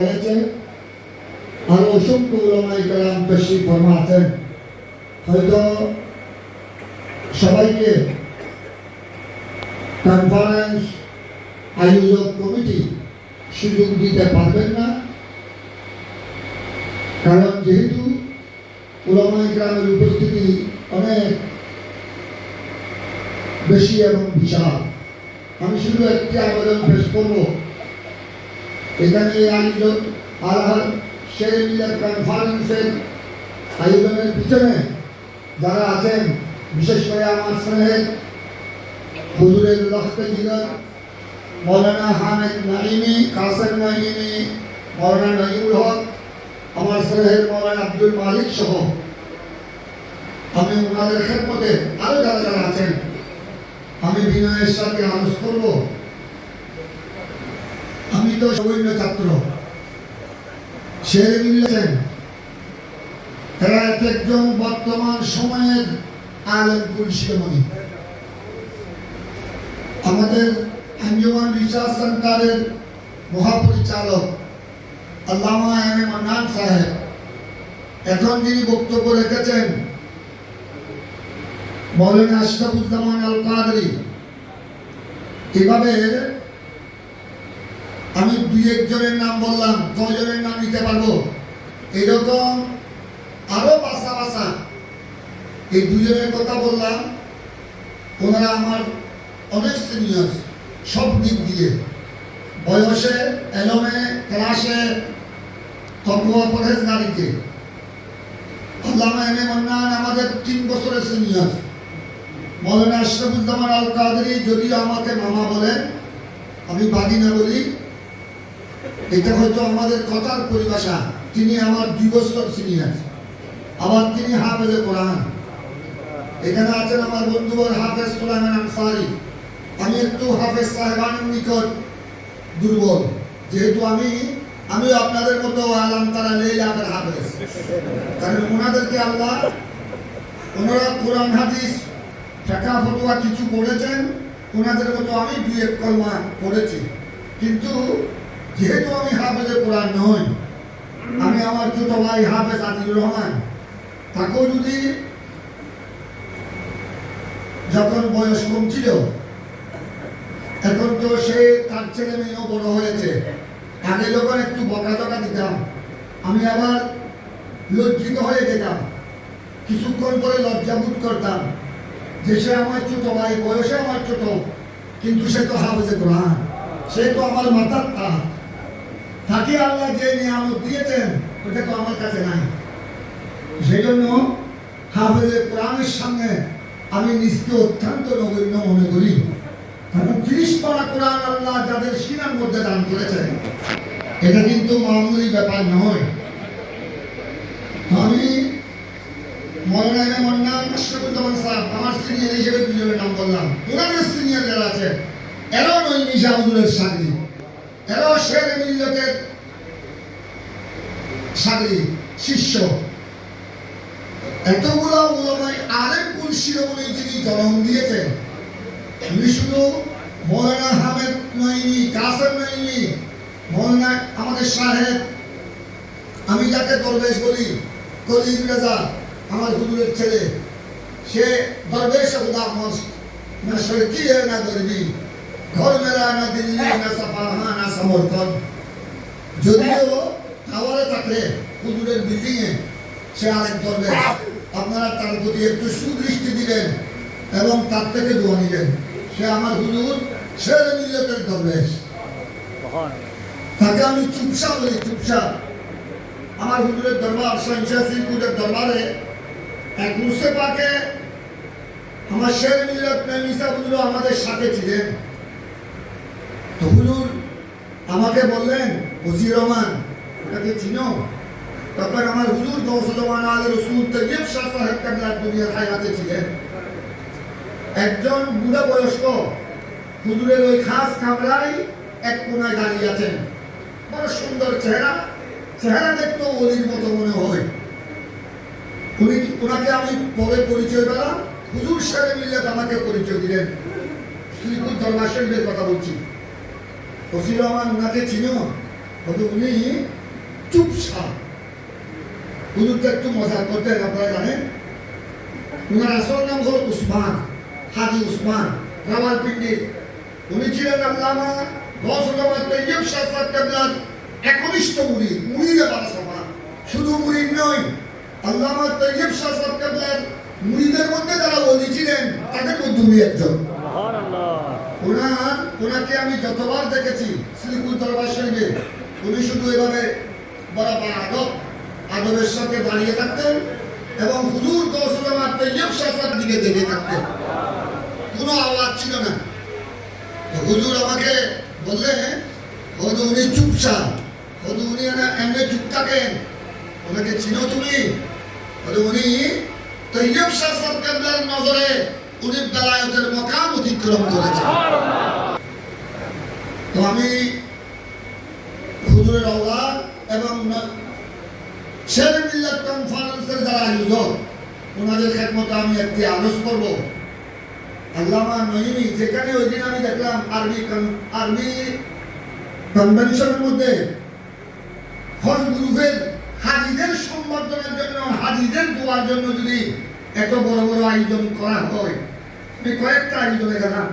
আর অসংখ্য উলামায়ে কেরাম তাশরীফ ফরমা আছেন। হয়তো সবাইকে কনফারেন্স আয়োজক কমিটি সুযোগ দিতে পারবেন না, কারণ যেহেতু উলামায়ে কেরামের উপস্থিতি অনেক বেশি এবং বিশাল। আমি শুধু একটি আবেদন পেশ করব, এখানে আয়োজক আলহার শের মিলাদ কনফারেন্সের আয়োজনের পিছনে যারা আছেন, বিশেষ করে আমার স্নেহের হুজুরের লখতে জিগার মৌলানা হামিদ নাইমি, কাসেম নাইমি, মৌলানা নাইমুল হক, আমার স্নেহের মৌলানা আব্দুল মালিক সহ আমি ওনাদের খেদমতে আরো যারা যারা আছেন, আমি বিনয়ের সাথে আলোচ করব। আমি তো সবৈন্য ছাত্র, শের মিলেছেন, এরা এক একজন বর্তমান সময়ের আলেম কুলশিমণি। আমাদের আঞ্জুমান রিসার্চ সেন্টারের মহাপরিচালক আল্লামা এম এ মান্নান সাহেব এখন যিনি বক্তব্য রেখেছেন, মৌলানা আশরাফুজ্জামান আল কাদরি, এভাবে আমি দুই একজনের নাম বললাম, কয়জনের নাম নিতে পারবো, এরকম আরো বাসা বাসা এই দুজনের কথা বললাম। ওনারা আমার অনেক সিনিয়র, সব দিক দিয়ে, বয়সে, এলমে, ক্লাসে, তকওয়া পরহেজগারিতে। আল্লামা এম এ মান্নান আমাদের 3 বছরের সিনিয়র। মৌলানা আশরাফুজ্জামান আল কাদরি যদিও আমাকে মামা বলেন, আমি বাদিনা বলি, এটা হয়তো আমাদের কথার পরিভাষা। তিনি আমার 2 বছর সিনিয়র, আবার তিনি হাফেজে কোরআন। এখানে আছেন আমার বন্ধুবর হাফেজ সুলাইমান আনসারী। আমি একটু হাফেজ সাহেবানের নিকট দুর্বল, যেহেতু আমিও আপনাদের মতো আলাম তারা লেইলাকের হাফেজ, কারণ ওনাদেরকে আল্লাহ, ওনারা কোরআন হাদিস ফিকহ ফতোয়া কিছু পড়েছেন, ওনাদের মতো আমি 2-1 কলমা পড়েছি। কিন্তু যেহেতু আমি হাফেজে কোরআন নই, আমি আমার ছোট ভাই হাফেজ আদিলুর রহমান, তাকেও যদি যখন বয়স কম ছিল, এখন তো সে তার ছেলে মেয়েও বড় হয়েছে, আগে যখন একটু বকা দিতাম আমি আবার লজ্জিত হয়ে যেতাম, কিছুক্ষণ পরে লজ্জাবোধ করতাম যে সে আমার ছোট ভাই, বয়সে আমার ছোট, কিন্তু সে তো হাফেজে কোরআন, সে তো আমার মাথার তাজ। তাকে আল্লাহ যে নিয়ামত দিয়েছেন ওটা তো আমার কাছে নাই। সেই জন্য হাফেজে কোরআনের সামনে আমি নিজকে অত্যন্ত নগণ্য মনে করি, কারণ 30 পারা কোরআন আল্লাহ যাদের সিনার মধ্যে দান করেছেন, এটা কিন্তু মামুলি ব্যাপার নয়। আমি মৌলানা এম এ মান্নান, আশরাফুজ্জামান সাহেব, আমার সিনিয়র হিসেবে 2 জনের নাম বললাম। ওনাদের সিনিয়র যারা আছে, এরাও নয় মিশা হুজুরের সাগরি, এরাও শের মিল্লাতের সাগরি শিষ্য। এতগুলো উলামায়ে আলেম কুল শিরোমণি যিনি জন্ম দিয়েছেন, উনি শুধু মৌলানা হামিদ নাইমি, কাসেম নাইমি, মৌলানা আমাদের সাহেব, আমি যাকে দরবেশ বলি, কলিম রাজা আমার হুজুরের ছেলে, সে দরবেশ খুদা মস্ত না শরকি না গরবি, ঘর মেরা না দিল্লি না সাফাহা না সমরকন্দ। যদিও টাওয়ারে থাকলে হুজুরের বিল্ডিং এ সে আরেক দরবেশ। আপনারা তার প্রতি একটু সুদৃষ্টি দিবেন এবং তার থেকে দোয়া নিবেন। সে আমার হুজুর শের মিল্লাতের দরবেশ, তাকে আমি চুপসা বলি, চুপসা। আমার হুজুরের দরবার শাহজাহান সিংপুরের দরবারে এক মুর্শে পাকে আমার শের মিল্লাত নাইমিসা হুজুর আমাদের সাথে ছিলেন। তো হুজুর আমাকে বললেন, ওসির রহমান ওটাকে চিনো? তখন আমার হুজুর গৌসুজ্জামান আলী রসুল তৈয়ব শাহ সাহেব কাবলার দুনিয়ার হায়াতে ছিলেন। একজন বুড়া বয়স্ক হুজুরের ওই খাস কামরায় এক কোনায় দাঁড়িয়ে আছেন, বড় সুন্দর চেহারা, চেহারা দেখতে ওলির মতো মনে হয়। ওনাকে আমি পরে পরিচয় পেলাম, হুজুর শের মিল্লাত আমাকে পরিচয় দিলেন। শ্রীপুর দরবার শরীফের কথা বলছি। ওসির রহমান ওনাকে চিনো? হয়তো উনি চুপচাপ। হুজুরটা একটু মজা করতেন, আপনারা জানেন। উনার আসল নাম হল উসমান, হাজি উসমান রাওয়ালপিন্ডির। উনি ছিলেন আল্লামা গৌসুল আজম তৈয়ব শাহ সাহেব কেবলার একনিষ্ঠ মুরিদ, মুরিদে বারাসাফা। শুধু মুরিদ নয়, আল্লামা তৈয়ব শাহ সাহেব কেবলার মুরিদের মধ্যে যারা ওলি ছিলেন তাদের মধ্যে উনি একজন। ওনাকে আমি যতবার দেখেছি শ্রীপুর দরবার শরীফে, উনি শুধু এভাবে বরাবর আদবের সাথে দাঁড়িয়ে থাকতেন এবং হুজুর গৌসুল আজম তৈয়ব শাহ সাহেব দিকে দেখে থাকতেন। কোনো আওয়াজ ছিল না। হুজুর আমাকে বললে হয়তো উনি চুপচাপ, হয়তো উনি এমনি চুপ থাকেন, ওনাকে চিনো তুমি? হয়তো উনি তৈয়ব শাহ সাহেব কেবলার নজরে উনি বেলায়েতের মকাম অতিক্রম করেছেন। তো আমি হুজুরের আওলাদ এবং শের মিল্লাত কনফারেন্সের যারা আয়োজক, ওনাদের খেদমতে আমি একটি আরজ করব। আল্লামা নঈমি, যেখানে ওই দিন আমি দেখলাম আরবি কনভেনশনের মধ্যে হজ গ্রুপের হাজিদের সম্বর্ধনার জন্য, হাজিদের দোয়ার জন্য যদি এত বড় বড় আয়োজন করা হয়, আমি কয়েকটা আয়োজনে গেলাম,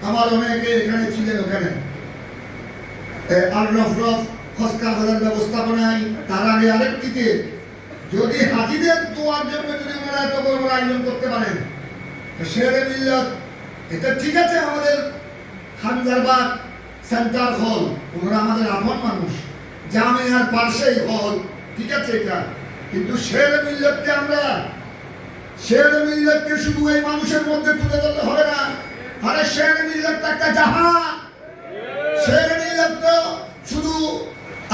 আমার অনেকে এখানে ছিলেন। ওখানে হজের ব্যবস্থাপনায় তার আগে আরেকটিতে যদি হাজিদের দোয়ার জন্য যদি ওনারা এত বড় বড় আয়োজন করতে পারেন, শেরে মিল্লাত, এটা ঠিক আছে। আমাদের হামজারবাগ সেন্টার হল, ওনারা আমাদের আপন মানুষ, জামিয়ার পাশেই হল, ঠিক আছে এটা। কিন্তু শেরে মিল্লাতকে আমরা, শেরে মিল্লাতকে শুধু এই মানুষের মধ্যে তুলে ধরলে হবে না। আরে শেরে মিল্লাত একটা জাহান। শেরে মিল্লাত তো শুধু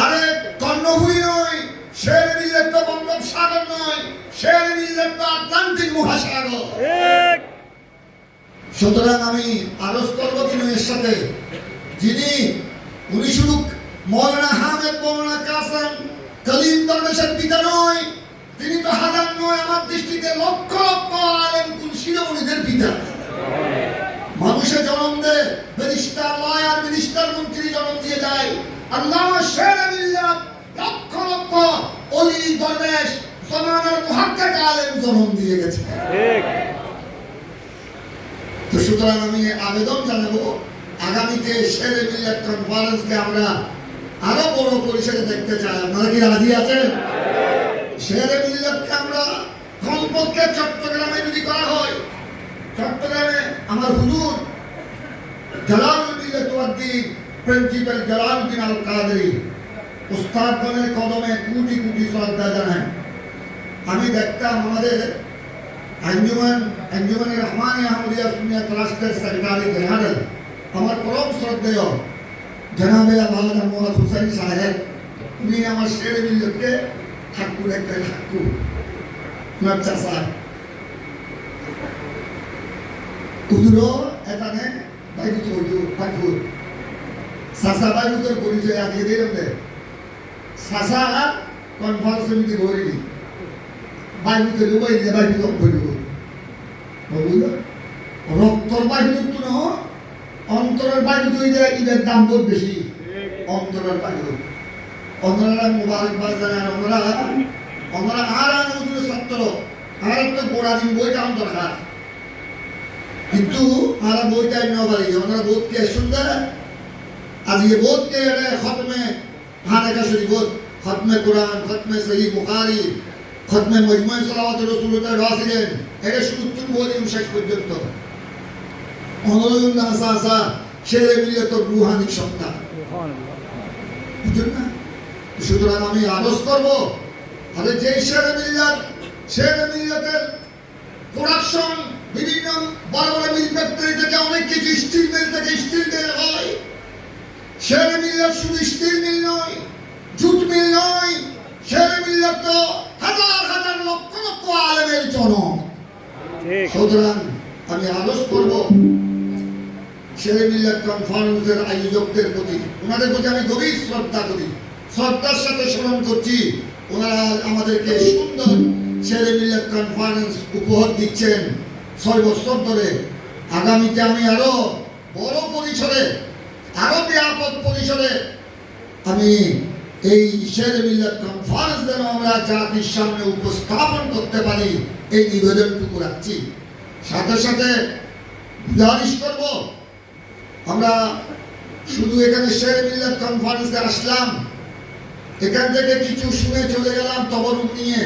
আরে কর্ণভূমি নয়, শেরে মিল্লাত তো বঙ্গোপসাগর নয়, শেরে মিল্লাত তো আটলান্টিক মহাসাগর। সুতরাং আমি আরজ করব এর সাথে, যিনি উনি শুধু মৌলানা আহমেদ, মৌলানা কাসেম কলিম দরবেশের পিতা নয়, তিনি তো হাজার নয়, আমার দৃষ্টিতে লক্ষ লক্ষ আলেম কুলসির উনিদের পিতা। মানুষে জন্ম দেয়, ব্যারিস্টার, লয়ার, মিনিস্টার, মন্ত্রী জন্ম দিয়ে যায়। আল্লামা শেরে মিল্লাত লক্ষ লক্ষ ওলি দরবেশ জমানার মুহাক্কিক আলেম জন্ম দিয়ে গেছে। তো সুতরাং আমি আবেদন জানাবো, আগামীতে শেরে মিল্লাত কনফারেন্সকে আমরা আরো বড় পরিসরে দেখতে চাই। আপনারা কি রাজি আছেন? শেরে মিল্লাতকে আমরা কমপক্ষে চট্টগ্রামে যদি করা হয়, চট্টগ্রামে আমার হুজুর জালালুল মিল্লাত ওয়াদ দ্বীন প্রিন্সিপাল জালালউদ্দিন আল কাদেরী উস্তাদগণের কদমে কোটি কোটি শ্রদ্ধা জানাই। আমি দেখতাম আমাদের আঞ্জুমানে রহমানি আহমদিয়া সুন্নিয়াত ট্রাস্টের সেক্রেটারি জেনারেল, আমার পরম শ্রদ্ধেয় জনাবে আলহাজ মোহাম্মদ হুসাইন সাহেব, উনি আমার শেরে মিল্লাতকে ঠাকুর একটা ঠাকুর ওনার চাষা হুজুরও এখানে বাইকুত হুজুর ঠাকুর চাষা বাইকুতের পরিচয় আজকে দিলাম দে চাষা কনফারেন্স সমিতি ভরিনি বাইকুতে লুবাই যে বাইকুত ভরিব বুঝল। রক্তর বাইকুত তো না, অন্তরের বাইকুত হইলে ঈদের দাম বহুত বেশি। অন্তরের বাইকুত ওনারা মোবারকবাদ জানান, ওনারা আর হুজুরের ছাত্র, আর একটা গোড়া দিন বইটা দরকার, কিন্তু আর বইটাই না পারি। ওনারা বোধকে সুন্দর আজকে বোধকে খতমে হানাকা শরীফ, খতমে কোরআন, খতমে সহিহ বুখারী, খতমে মজমুয়ে সালাওয়াত রাসূলুল্লাহ রাসিলেন, এটা শুরু থেকে বলি শেষ পর্যন্ত অনুরোধ আসা আসা শেরে মিল্লাত রুহানি সত্তা। বুঝলেন না? সুতরাং আমি আরজ করব, আরে যে শেরে মিল্লাতের প্রোডাকশন বিভিন্ন বড় বড় মিল ফ্যাক্টরি থেকে অনেক কিছু, স্টিল মিল থেকে স্টিল বের হয়। শেরে মিল্লাত শুধু স্টিল মিল নয়, জুট মিল নয়, শেরে মিল্লাত তো হাজার হাজার লক্ষ লক্ষ আলেমের জনক। সুতরাং আমি আরজ করব শেরে মিল্লাত কনফারেন্সের আয়োজকদের প্রতি, ওনাদের প্রতি আমি গভীর শ্রদ্ধা করি, শ্রদ্ধার সাথে স্মরণ করছি। ওনারা আমাদেরকে সুন্দর শেরে মিল্লাত কনফারেন্স উপহার দিচ্ছেন 6 বছর ধরে। আগামীতে আমি আরো বড় পরিসরে, আরো ব্যাপক পরিসরে আমি এই শের মিল্লাত কনফারেন্স যেন আমরা জাতির সামনে উপস্থাপন করতে পারি এই নিবেদনটুকু রাখছি। সাথে সাথে গুজারিশ করব, আমরা শুধু এখানে শের মিল্লাত কনফারেন্সে আসলাম, এখান থেকে কিছু শুনে চলে গেলাম তবরুক নিয়ে,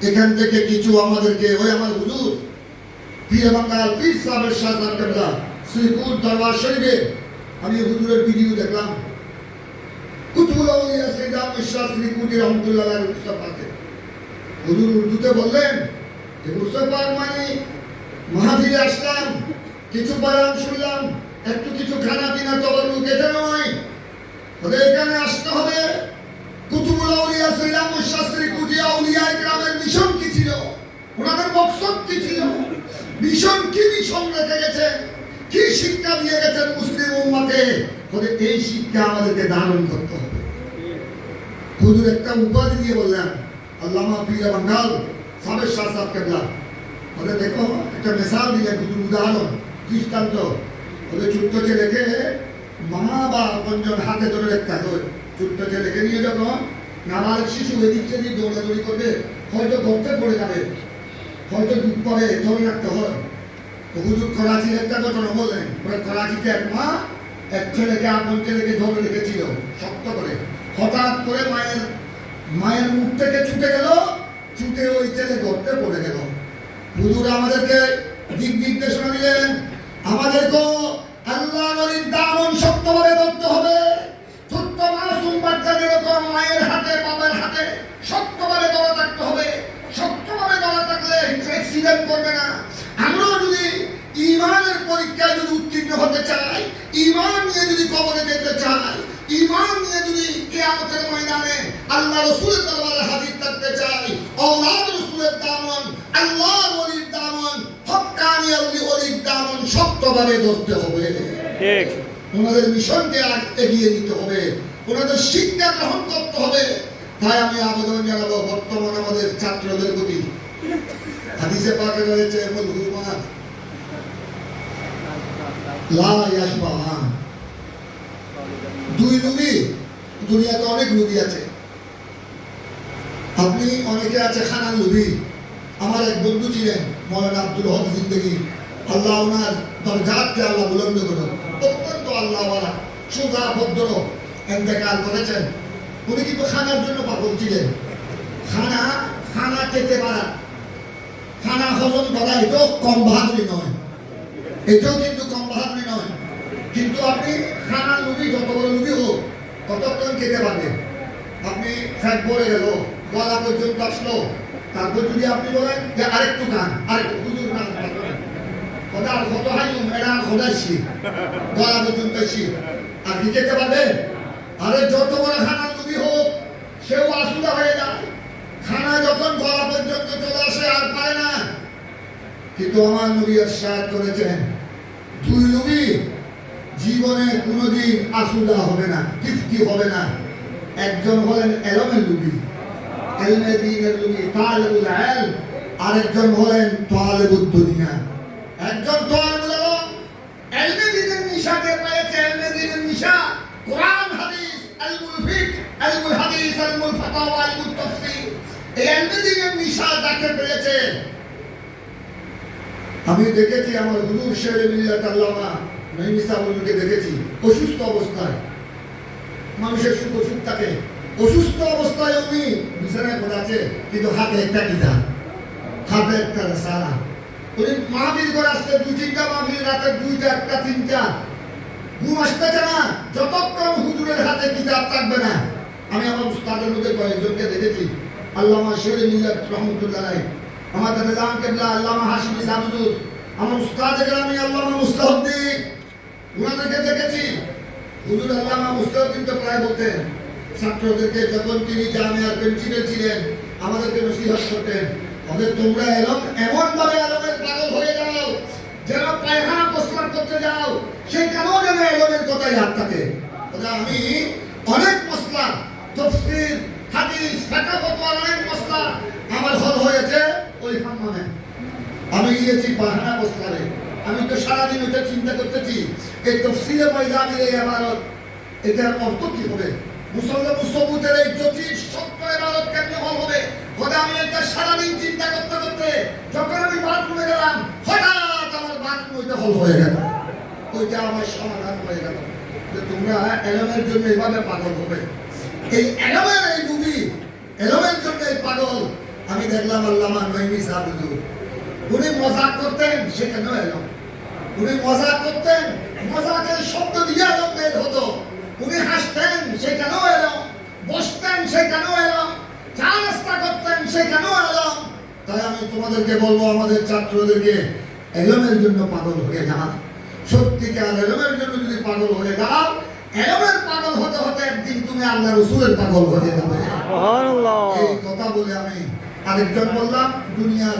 এখান থেকে কিছু আমাদেরকে ওই আমার হুজুর পীর বাঙ্গাল পীর সাহেবের শাহজাহান কেবলা শ্রীপুর দরবার শরীফে আমি হুজুরের ভিডিও দেখলাম, কুতুবুল আউলিয়া সৈয়দ আহমদ শাহ শ্রীপুরি রহমতুল্লাহ আলাইহির মুস্তাফাকে হুজুর উর্দুতে বললেন যে মুস্তাফার মানে মাহফিলে আসলাম, কিছু বয়ান শুনলাম, একটু কিছু খানা পিনা তবরুক এটা নয়, ওদের এখানে আসতে হবে। কুতুবুল আউলিয়া সৈয়দ আহমদ শাহ শ্রীপুরি আউলিয়া ইকরামের মিশন কি ছিল, ওনাদের মকসদ কি ছিল, মিশন কি মিশন রেখে গেছে, কি শিক্ষা দিয়ে গেছেন মুসলিম উম্মাকে, ওদের এই শিক্ষা আমাদেরকে ধারণ করতে হবে। হুজুর একটা উপাধি দিয়ে বললেন আল্লামা পীর বাঙ্গাল সাবেক শাহ সাহেব কেবলা, ওদের দেখো একটা মিসাল দিলেন, হুজুর উদাহরণ দৃষ্টান্ত, ওদের ছোট্ট ছেলেকে মা বা কোনজন হাতে ধরে রাখতে হয়, ছোট্ট ছেলেকে নিয়ে যখন নাবালক শিশু এদিক সেদিক দৌড়াদৌড়ি করবে, হয়তো গর্তে পড়ে যাবে, হয়তো দুধ পরে ধরে রাখতে হয়। হুজুর করাচির একটা ঘটনা বললেন, করাচিতে এক মা এক ছেলেকে আপন ছেলেকে ধরে রেখেছিল শক্ত করে, হঠাৎ করে মায়ের মুখ থেকে ছুটে গেল, ছুটে ওই ছেলে গর্তে পড়ে গেল। হুজুর আমাদেরকে দিক নির্দেশনা দিলেন, আমাদেরকে আল্লাহ নবীর দামন শক্তভাবে ধরতে হবে, ছোট্ট মাসুম বাচ্চাদের এরকম মায়ের হাতে বাবার হাতে শক্তভাবে ধরা থাকতে হবে, শক্তভাবে ধরা থাকলে অ্যাক্সিডেন্ট করবে না। আমরা যদি ঈমানের পরীক্ষায় যদি উত্তীর্ণ হতে চাই, ঈমান নিয়ে যদি কবরে যেতে চাই, ঈমান নিয়ে যদি কিয়ামতের ময়দানে আল্লাহ রাসূলের দরবারে হাজির থাকতে চাই, আওলাদ রাসূলের দামন, আল্লাহর ওলির দামন, হক্কানি ওলির দামন শক্তভাবে ধরতে হবে। ঠিক, ওনাদের মিশনকে এগিয়ে নিতে হবে, ওনাদের শিক্ষা গ্রহণ করতে হবে। তাই আমি আবেদন জানাবো বর্তমান আমাদের ছাত্রদের প্রতি, হাদিসে পাকে রয়েছে বলহুমা লা ইয়াশবাহান, দুই নবী, দুনিয়াতে অনেক নবী আছে, আপনি অনেকে আছে খানান নবী। আমার এক বন্ধু ছিলেন মৌলানা আব্দুল হক জিন্দেগি, আল্লাহ ওনার দরজাতকে আল্লাহ বুলন্দ করুন, অত্যন্ত আল্লাহওয়ালা সোজা ভদ্র, ইন্তেকাল করেছেন। উনি কিন্তু খানার জন্য পাগল ছিলেন, খানা খেতে পারা, খানা হজম করা এটাও কম বাহাদুরি নয়, এটাও কিন্তু কম বাহাদুরি নয়। কিন্তু আপনি খানার লুবি যত বড় লুবি হোক কতক্ষণ খেতে পারবেন, আপনি ফ্যাট ভরে গেল গলা পর্যন্ত আসলো, তারপর যদি আপনি বলেন যে আরেকটু খান, আরেকটু হুজুর না কথা কত হাইম এটা খোদাইছি গলা পর্যন্ত এসি, আর কি খেতে পারবেন? আরে যত বড় খানার লুবি হোক সেও আসুদা হয়ে যায়, খানা যখন গলা পর্যন্ত চলে আসে আর পারে না। কিন্তু আমার নবী ইরশাদ করেছেন দুই নবী জীবনে কোনোদিন আসুদা হবে না, তৃপ্তি হবে না। একজন হলেন এলমের নবী, এলমে দ্বীনের নবী তালিবুল ইলম, আরেকজন হলেন তালিবুদ দুনিয়া। একজন তালিবুল ইলম এলমে দ্বীনের নিশাতে পেয়েছে, এলমে দ্বীনের নিশা কোরআন হাদিস, ইলমুল ফিকহ, ইলমুল হাদিস, ইলমুল ফাতাওয়া, ইলমুল তাফসীর, এই এলমে দ্বীনের নিশা যাকে পেয়েছে। আমি দেখেছি আমার হুজুর শেরে মিল্লাত আল্লামা নঈম ইসা হুজুরকে দেখেছি অসুস্থ অবস্থায়, মানুষের সুখ অসুখ থাকে, অসুস্থ অবস্থায় উনি বিছানায় পড়ে আছে, কিন্তু হাতে একটা কিতাব, হাতে একটা রিসালা। উনি মাহফিল করে আসতে দুই তিনটা মাহফিল, রাতে দুইটা একটা তিনটা, ঘুম আসতেছে না যতক্ষণ হুজুরের হাতে কিতাব থাকবে না। আমি আমার উস্তাদের মধ্যে কয়েকজনকে দেখেছি, আল্লামা শেরে মিল্লাত রহমতুল্লাহ আলাইহি, আমাদের নিজাম কেবলা আল্লামা হাশিম ইসা হুজুর, আমার উস্তাদ গ্রামী আল্লামা মুস্তাহিদ্দিন, ওনাদেরকে দেখেছি। হুজুর আল্লামা মুস্তাহিদ্দিন তো প্রায় বলতেন ছাত্রদেরকে, যখন তিনি জামিয়ার প্রিন্সিপাল ছিলেন আমাদেরকে নসিহত করতেন, ওদের তোমরা এমন ভাবে আলমের পাগল হয়ে যাও যেন পায়খানা প্রস্রাব করতে যাও সেখানেও যেন এলমের কথাই হাত থাকে। আমি অনেক মশলা তাফসীর হাদিস ফিকহ ফতোয়া অনেক মশলা আমার হল হয়েছে ওই হাম্মামে, আমি গিয়েছি পায়খানা প্রস্রাবে। আমি তো সারাদিন ওটা চিন্তা করতেছি এই তাফসীরে পাইজামির এই ইবারত, এটার অর্থ কি হবে, মুসলমানের এই জটিল সত্য ইবাদত কেমনে হবে? খোদা, আমি এটা সারাদিন চিন্তা করতে করতে যখন আমি বাথরুমে গেলাম, হঠাৎ আমার বাথরুম ওইটা হল হয়ে গেল, ওইটা আমার সমাধান হয়ে গেল। যে তোমরা এলমের জন্য এইভাবে পাগল হবে, এই এলমের এই নবী, এলমের জন্য এই পাগল। আমি দেখলাম আল্লামা নঈমী সাহেব হুজুর, উনি মজাক করতেন, সেখানেও এলম। উনি মজাক করতেন, মজাকের শব্দ দিয়ে এলম বের হতো। উনি হাসতেন, সেখানেও এলম। বসতেন, সেখানেও এলম। চা নাস্তা করতেন, সেখানেও এলম। তাই আমি তোমাদেরকে বলবো, আমাদের ছাত্রদেরকে এলমের জন্য পাগল হয়ে যাও। সত্যিকার এলমের জন্য যদি পাগল হয়ে যাও, এলমের পাগল হতে হতে একদিন তুমি আল্লাহ রাসূলের পাগল হয়ে যাবে। সুবহানাল্লাহ। এই কথা বলে আমি আরেকজন বললাম, দুনিয়ার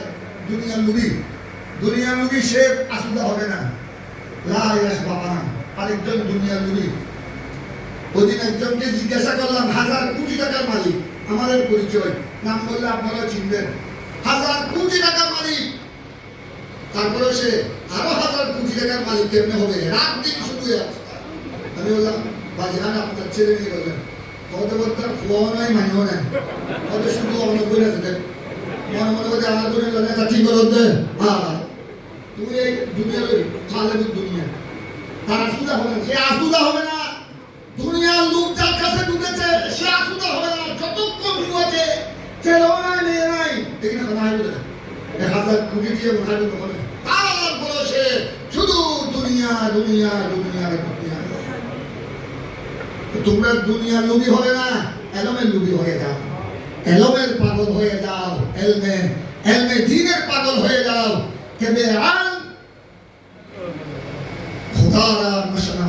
নবী, দুনিয়ার নবী সে আসুদা হবে না, লা ইয়াস বাবা না। আরেকজন দুনিয়ার নবী, ওদিন একজনকে জিজ্ঞাসা করলাম, 1000 কোটি টাকার মালিক, আমাদের পরিচয়, নাম বললে আপনারা চিনবেন, 1000 কোটি টাকার মালিক। তারপরে সে আরো 1000 কোটি টাকার মালিক কেমনে হবে? রাত দিন শুধু। আমি বললাম, বাজান আপনার ছেলে নিয়ে গেলেন, কত বলতে ফোন হয় মানিও নেন, কত শুধু অনেক করে আছে, মনে মনে করতে আমার করে গেলে তা ঠিক করে হতে। তুমি এই দুনিয়ার খালে দুনিয়া, তার আসুদা হবে না, সে আসুদা হবে না। দুনিয়ার লোক যার কাছে ঢুকেছে, সে আসুদা হবে না। যতক্ষণ ঢুকেছে, ছেলেও নাই, মেয়ে নাই, এখানে কথা হবে না। 1000 কোটি দিয়ে উঠাবে তখন তার বলো সে শুধু দুনিয়া দুনিয়া দুনিয়া দুনিয়া। তোমরা দুনিয়ার লোভী হবে না, এলমের লোভী হয়ে যাও, এলমের পাগল হয়ে যাও, এলমে দ্বীনের পাগল হয়ে যাও। কেবে আল খোদারা নশনা,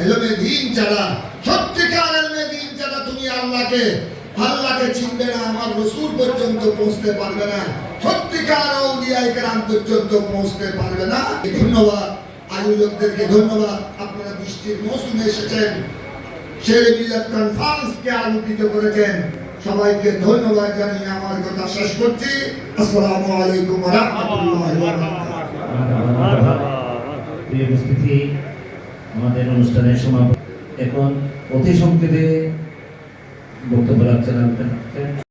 এলমে দ্বীন ছাড়া, সত্যিকার এলমে দ্বীন ছাড়া তুমি আল্লাহকে চিনবে না, আমার রাসূল পর্যন্ত পৌঁছতে পারবে না, সত্যিকার আউলিয়ায়ে কেরাম পর্যন্ত পৌঁছতে পারবে না। ধন্যবাদ আয়োজকদেরকে, ধন্যবাদ। আপনারা বৃষ্টির মৌসুমে এসেছেন, শেরে মিলাদ কনফারেন্সকে আলোকিত করেছেন। সবাইকে ধন্যবাদ জানিয়ে আমার কথা শেষ করছি। আসসালামু আলাইকুম ওয়া রাহমাতুল্লাহি ওয়া বারাকাতুহু। আমাদের অনুষ্ঠানের সমাপন এখন অতি সংক্ষেপে বক্তব্য রাখছেন।